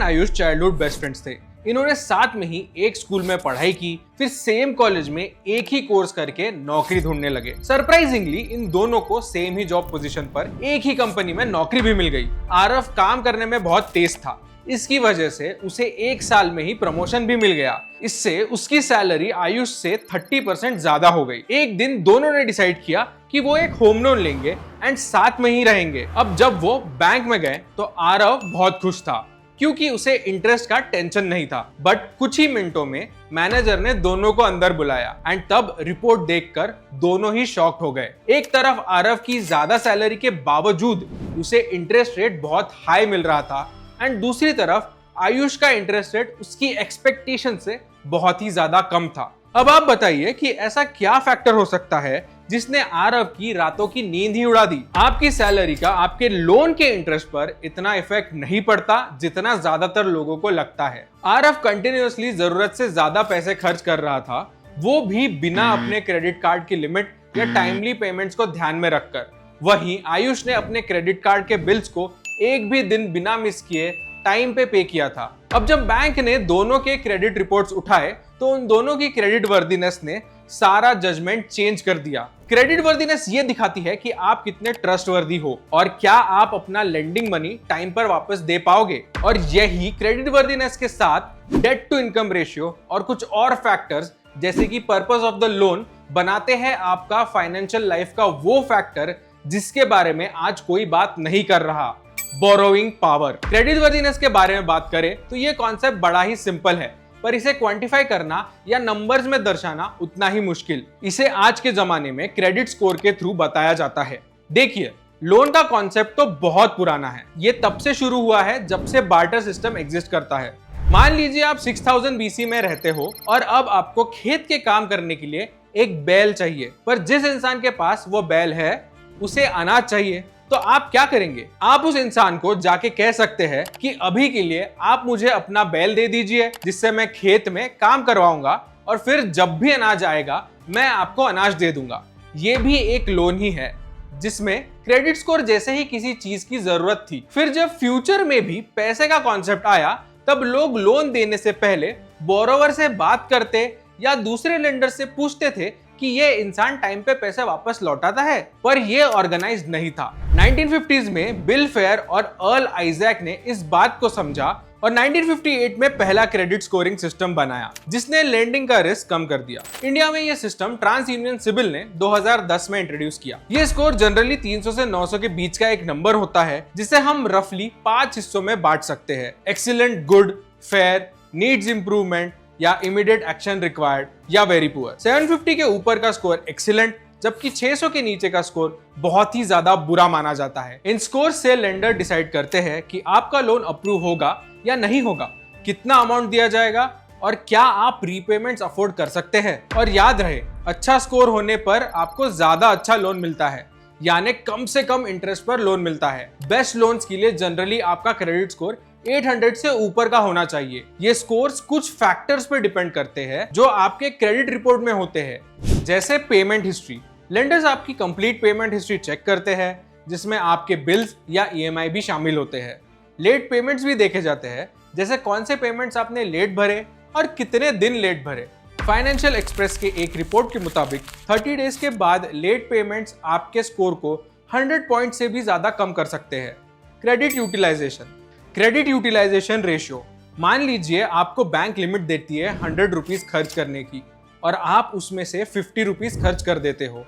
And Ayush childhood best friends थे। इन्होंने साथ में ही एक स्कूल में पढ़ाई की, फिर सेम कॉलेज में एक ही कोर्स करके नौकरी ढूंढने लगे। सरप्राइजिंगली इन दोनों को सेम ही जॉब पोजीशन पर एक ही कंपनी में नौकरी भी मिल गई। आरव काम करने में बहुत तेज था, इसकी वजह से उसे एक साल में ही प्रमोशन भी मिल गया। इससे उसकी सैलरी आयुष से 30% ज्यादा हो गई। एक दिन दोनों ने डिसाइड किया कि वो एक होम लोन लेंगे एंड साथ में ही रहेंगे। अब जब वो बैंक में गए तो आरव बहुत खुश था क्योंकि उसे इंटरेस्ट का टेंशन नहीं था। बट कुछ ही मिनटों में मैनेजर ने दोनों को अंदर बुलाया एंड तब रिपोर्ट देखकर दोनों ही शॉक्ड हो गए। एक तरफ आरव की ज्यादा सैलरी के बावजूद उसे इंटरेस्ट रेट बहुत हाई मिल रहा था एंड दूसरी तरफ आयुष का इंटरेस्ट रेट उसकी एक्सपेक्टेशन से बहुत ही ज्यादा कम था। अब आप बताइए कि ऐसा क्या फैक्टर हो सकता है जिसने आरव की रातों की नींद ही उड़ा दी। आपकी सैलरी का आपके लोन के इंटरेस्ट पर इतना इफेक्ट नहीं पड़ता जितना ज्यादातर लोगों को लगता है। आरव कंटिन्यूअसली जरूरत से ज्यादा पैसे खर्च कर रहा था, वो भी बिना अपने क्रेडिट कार्ड की लिमिट या टाइमली पेमेंट्स को ध्यान में रखकर। वहीं आयुष ने अपने क्रेडिट कार्ड के बिल्स को एक भी दिन बिना मिस किए टाइम पे किया था। अब जब बैंक ने दोनों के क्रेडिट रिपोर्ट्स उठाए तो उन दोनों की क्रेडिट वर्दीनेस ने सारा जजमेंट चेंज कर दिया। क्रेडिट वर्दीनेस ये दिखाती है कि आप कितने ट्रस्टवर्दी हो और क्या आप अपना लेंडिंग मनी टाइम पर वापस दे पाओगे। और यही क्रेडिट वर्दीनेस के साथ डेट टू इनकम रेशियो और कुछ और फैक्टर्स जैसे कि पर्पस ऑफ द लोन बनाते हैं आपका फाइनेंशियल लाइफ का वो फैक्टर जिसके बारे में आज कोई बात नहीं कर रहा, बोरोइंग पावर। क्रेडिट वर्दीनेस के बारे में बात करें तो ये कॉन्सेप्ट बड़ा ही सिंपल है, पर इसे क्वांटिफाई करना या नंबर्स में दर्शाना उतना ही मुश्किल। इसे आज के जमाने में क्रेडिट स्कोर के थ्रू बताया जाता है। देखिए, लोन का कॉन्सेप्ट तो बहुत पुराना है। ये तब से शुरू हुआ है जब से बार्टर सिस्टम एग्जिस्ट करता है। मान लीजिए आप 6000 BC में रहते हो और अब आपको खेत के काम करने के लिए एक बैल चाहिए, पर जिस इंसान के पास वो बैल है उसे अनाज चाहिए। तो आप क्या करेंगे? आप उस इंसान को जाके कह सकते हैं कि अभी के लिए आप मुझे अपना बैल दे दीजिए जिससे मैं खेत में काम करवाऊंगा और फिर जब भी अनाज आएगा मैं आपको अनाज दे दूंगा। ये भी एक लोन ही है जिसमें क्रेडिट स्कोर जैसे ही किसी चीज की जरूरत थी। फिर जब फ्यूचर में भी पैसे का कॉन्सेप्ट आया तब लोग लोन देने से पहले बोरोवर से बात करते या दूसरे लेंडर से पूछते थे कि ये इंसान टाइम पे पैसे वापस लौटाता है, पर ये ऑर्गेनाइज्ड नहीं था। 1950s में बिल फेयर और अर्ल आइजैक ने इस बात को समझा और 1958 में पहला क्रेडिट स्कोरिंग सिस्टम बनाया जिसने लेंडिंग का रिस्क कम कर दिया। इंडिया में ये सिस्टम ट्रांस यूनियन सिबिल ने 2010 में इंट्रोड्यूस किया। ये स्कोर जनरली 300 से 900 के बीच का एक नंबर होता है जिसे हम रफली 5 हिस्सों में बांट सकते हैं: excellent, good, fair, needs improvement या इमीडिएट एक्शन रिक्वायर्ड या वेरी पुअर। 750 के ऊपर का स्कोर एक्सीलेंट, जबकि 600 के नीचे का स्कोर बहुत ही ज्यादा बुरा माना जाता है। इन स्कोर से लेंडर डिसाइड करते हैं कि आपका लोन अप्रूव होगा या नहीं होगा, कितना अमाउंट दिया जाएगा और क्या आप रीपेमेंट्स अफोर्ड कर सकते हैं। और याद रहे, अच्छा स्कोर होने पर आपको ज्यादा अच्छा लोन मिलता है, यानी कम से कम इंटरेस्ट पर लोन मिलता है। बेस्ट लोन्स के लिए जनरली आपका क्रेडिट स्कोर 800 से ऊपर का होना चाहिए। ये स्कोर्स कुछ फैक्टर्स पर डिपेंड करते हैं जो आपके क्रेडिट रिपोर्ट में होते हैं, जैसे पेमेंट हिस्ट्री। लेंडर्स आपकी कंप्लीट पेमेंट हिस्ट्री चेक करते हैं जिसमें आपके बिल्स या EMI भी शामिल होते हैं। लेट पेमेंट्स भी देखे जाते हैं, जैसे कौन से पेमेंट्स आपने लेट भरे और कितने दिन लेट भरे। फाइनेंशियल एक्सप्रेस के एक रिपोर्ट के मुताबिक 30 डेज के बाद लेट पेमेंट्स आपके स्कोर को 100 पॉइंट से भी ज्यादा कम कर सकते हैं। Credit utilization ratio. मान लीजिए आपको बैंक लिमिट देती है 100 रुपीज खर्च करने की और आप उसमें से 50 रुपीज खर्च कर देते हो।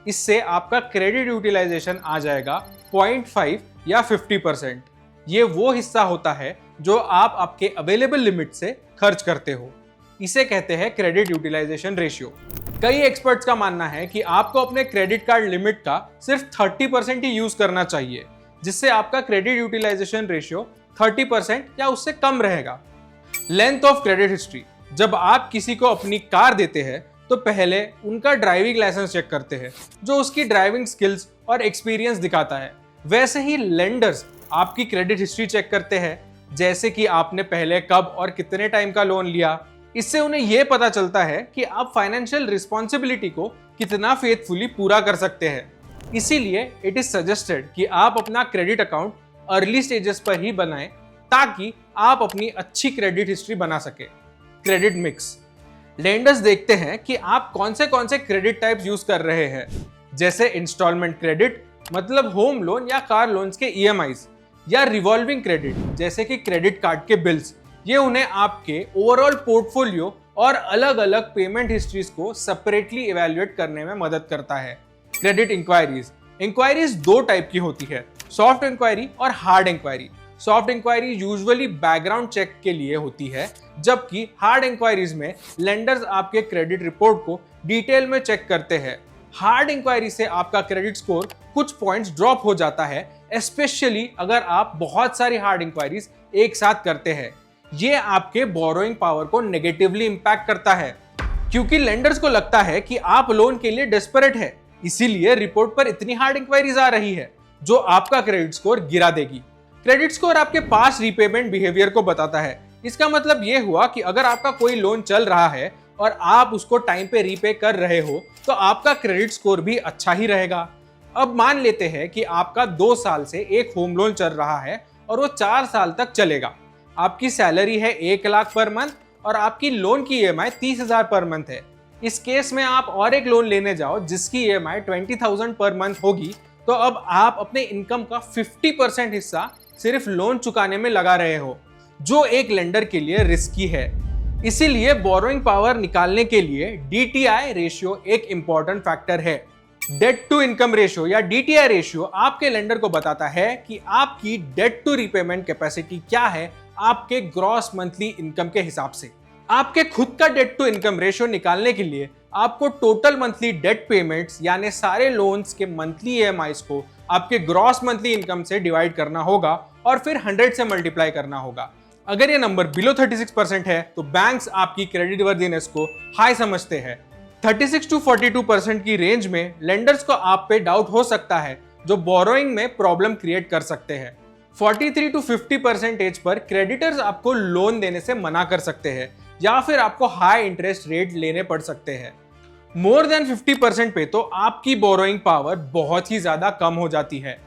इससे आपका क्रेडिट यूटिलाइजेशन आ जाएगा 0.5 या 50%। ये वो हिस्सा होता है जो आप आपके अवेलेबल लिमिट से खर्च करते हो। इसे कहते हैं क्रेडिट यूटिलाइजेशन रेशियो। कई एक्सपर्ट्स का मानना है कि आपको अपने क्रेडिट कार्ड लिमिट का सिर्फ 30% ही यूज करना चाहिए, जिससे आपका क्रेडिट यूटिलाइजेशन रेशियो 30% या उससे कम रहेगा। Length of credit history. जब आप किसी को अपनी कार देते हैं तो पहले उनका ड्राइविंग लाइसेंस चेक करते हैं जो उसकी ड्राइविंग स्किल्स और एक्सपीरियंस दिखाता है। वैसे ही लेंडर्स आपकी क्रेडिट हिस्ट्री चेक करते हैं, जैसे कि आपने पहले कब और कितने टाइम का लोन लिया। इससे उन्हें यह पता चलता है कि आप फाइनेंशियल रिस्पॉन्सिबिलिटी को कितना फेथफुली पूरा कर सकते हैं। इसीलिए इट इज सजेस्टेड कि आप अपना क्रेडिट अकाउंट अर्ली स्टेजेस पर ही बनाएं ताकि आप अपनी अच्छी क्रेडिट हिस्ट्री बना सके। क्रेडिट मिक्स, लेंडर्स देखते हैं कि आप कौन से क्रेडिट टाइप्स यूज कर रहे हैं, जैसे इंस्टॉलमेंट क्रेडिट मतलब होम लोन या कार लोन्स के ईएमआईज, या रिवॉल्विंग क्रेडिट जैसे कि क्रेडिट कार्ड के बिल्स। ये उन्हें आपके ओवरऑल पोर्टफोलियो और अलग अलग पेमेंट हिस्ट्रीज को सेपरेटली इवैल्यूएट करने में मदद करता है। क्रेडिट इंक्वायरीज, इंक्वायरीज दो टाइप की होती है, सॉफ्ट इंक्वायरी और hard inquiry. Soft inquiry usually background check के लिए होती है, जबकि हार्ड इंक्वायरीज में लेंडर्स आपके क्रेडिट रिपोर्ट को डिटेल में चेक करते हैं। हार्ड इंक्वायरी से आपका क्रेडिट स्कोर कुछ पॉइंट्स ड्रॉप हो जाता है, स्पेशली अगर आप बहुत सारी हार्ड इंक्वायरीज एक साथ करते हैं। ये आपके बोरोइंग पावर को नेगेटिवली इंपैक्ट करता है, क्योंकि लेंडर्स को लगता है कि आप लोन के लिए डेस्परेट है, इसीलिए रिपोर्ट पर इतनी हार्ड इंक्वायरीज आ रही है जो आपका क्रेडिट स्कोर गिरा देगी। क्रेडिट स्कोर आपके पास रीपेमेंट बिहेवियर को बताता है। इसका मतलब यह हुआ कि अगर आपका कोई लोन चल रहा है और आप उसको टाइम पे रीपे कर रहे हो तो आपका क्रेडिट स्कोर भी अच्छा ही रहेगा। अब मान लेते हैं कि आपका 2 साल से एक होम लोन चल रहा है और वो 4 साल तक चलेगा। आपकी सैलरी है 1 लाख पर मंथ और आपकी लोन की ईएमआई 30,000 पर मंथ है। इस केस में आप और एक लोन लेने जाओ जिसकी ईएमआई 20,000 पर मंथ होगी, तो अब आप अपने इनकम का 50% हिस्सा सिर्फ लोन चुकाने में लगा रहे हो, जो एक लेंडर के लिए रिस्की है। इसीलिए बोरोइंग पावर निकालने के लिए डीटीआई रेशियो एक इंपॉर्टेंट फैक्टर है। डेट टू इनकम रेशियो या डीटीआई रेशियो आपके लेंडर को बताता है कि आपकी डेट टू रीपेमेंट कैपेसिटी क्या है आपके ग्रॉस मंथली इनकम के हिसाब से। आपके खुद का डेट टू इनकम रेशियो निकालने के लिए आपको टोटल मंथली डेट पेमेंट्स यानी सारे लोन्स के मंथली ईएमआईज को आपके ग्रॉस मंथली इनकम से डिवाइड करना होगा और फिर 100 से मल्टीप्लाई करना होगा। अगर ये नंबर बिलो 36% है तो बैंक्स आपकी क्रेडिट वर्दीनेस को हाई समझते हैं। 36 to 42% की रेंज में लेंडर्स को आप पे डाउट हो सकता है, जो बोरोइंग में प्रॉब्लम क्रिएट कर सकते हैं। 43 to 50% एज पर क्रेडिटर्स आपको लोन देने से मना कर सकते हैं या फिर आपको हाई इंटरेस्ट रेट लेने पड़ सकते हैं। मोर देन 50% पे तो आपकी बोरोइंग पावर बहुत ही ज्यादा कम हो जाती है।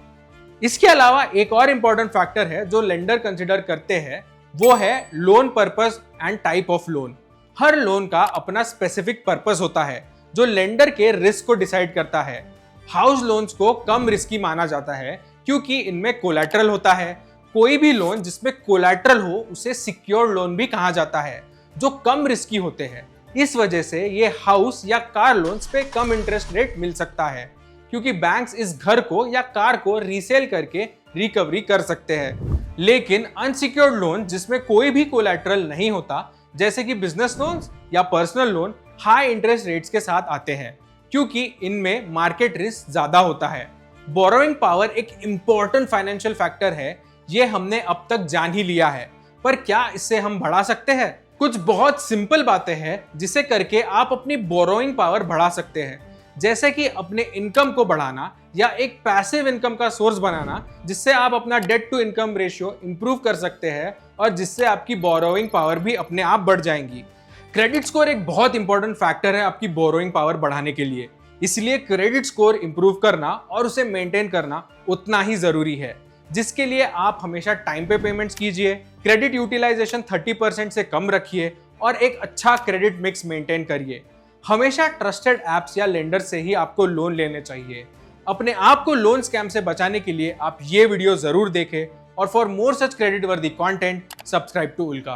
इसके अलावा एक और इंपॉर्टेंट फैक्टर है जो लेंडर कंसिडर करते हैं, वो है loan purpose and type of loan. Her loan का अपना स्पेसिफिक पर्पस होता है जो लेंडर के रिस्क को डिसाइड करता है। हाउस लोन्स को कम रिस्की माना जाता है क्योंकि इनमें कोलैटरल होता है। कोई भी लोन जिसमें कोलैटरल हो उसे सिक्योर्ड लोन भी कहा जाता है, जो कम रिस्की होते हैं। इस वजह से ये हाउस या कार लोन्स पे कम इंटरेस्ट रेट मिल सकता है, क्योंकि बैंक्स इस घर को या कार को रीसेल करके रिकवरी कर सकते हैं। लेकिन अनसिक्योर्ड लोन जिसमें कोई भी कोलैटरल नहीं होता, जैसे कि बिजनेस लोन्स या personal loan, high interest rates के साथ आते हैं क्योंकि इनमें मार्केट रिस्क ज्यादा होता है। बोरोइंग पावर एक इंपॉर्टेंट फाइनेंशियल फैक्टर है, ये हमने अब तक जान ही लिया है, पर क्या इससे हम बढ़ा सकते हैं? कुछ बहुत सिंपल बातें हैं जिसे करके आप अपनी बोरोइंग पावर बढ़ा सकते हैं, जैसे कि अपने इनकम को बढ़ाना या एक पैसिव इनकम का सोर्स बनाना, जिससे आप अपना debt to income ratio improve कर सकते हैं और जिससे आपकी बोरोइंग पावर भी अपने आप बढ़ जाएंगी। क्रेडिट स्कोर एक बहुत इंपॉर्टेंट फैक्टर है आपकी बोरोइंग पावर बढ़ाने के लिए, इसलिए क्रेडिट स्कोर इंप्रूव करना और उसे मेंटेन करना उतना ही जरूरी है, जिसके लिए आप हमेशा टाइम पे पेमेंट्स कीजिए, क्रेडिट यूटिलाइजेशन 30% से कम रखिए और एक अच्छा क्रेडिट मिक्स मेंटेन करिए। हमेशा ट्रस्टेड ऐप्स या लेंडर से ही आपको लोन लेने चाहिए। अपने आप को लोन स्कैम से बचाने के लिए आप ये वीडियो जरूर देखें और फॉर मोर सच क्रेडिट वर्दी कंटेंट सब्सक्राइब टू उल्का।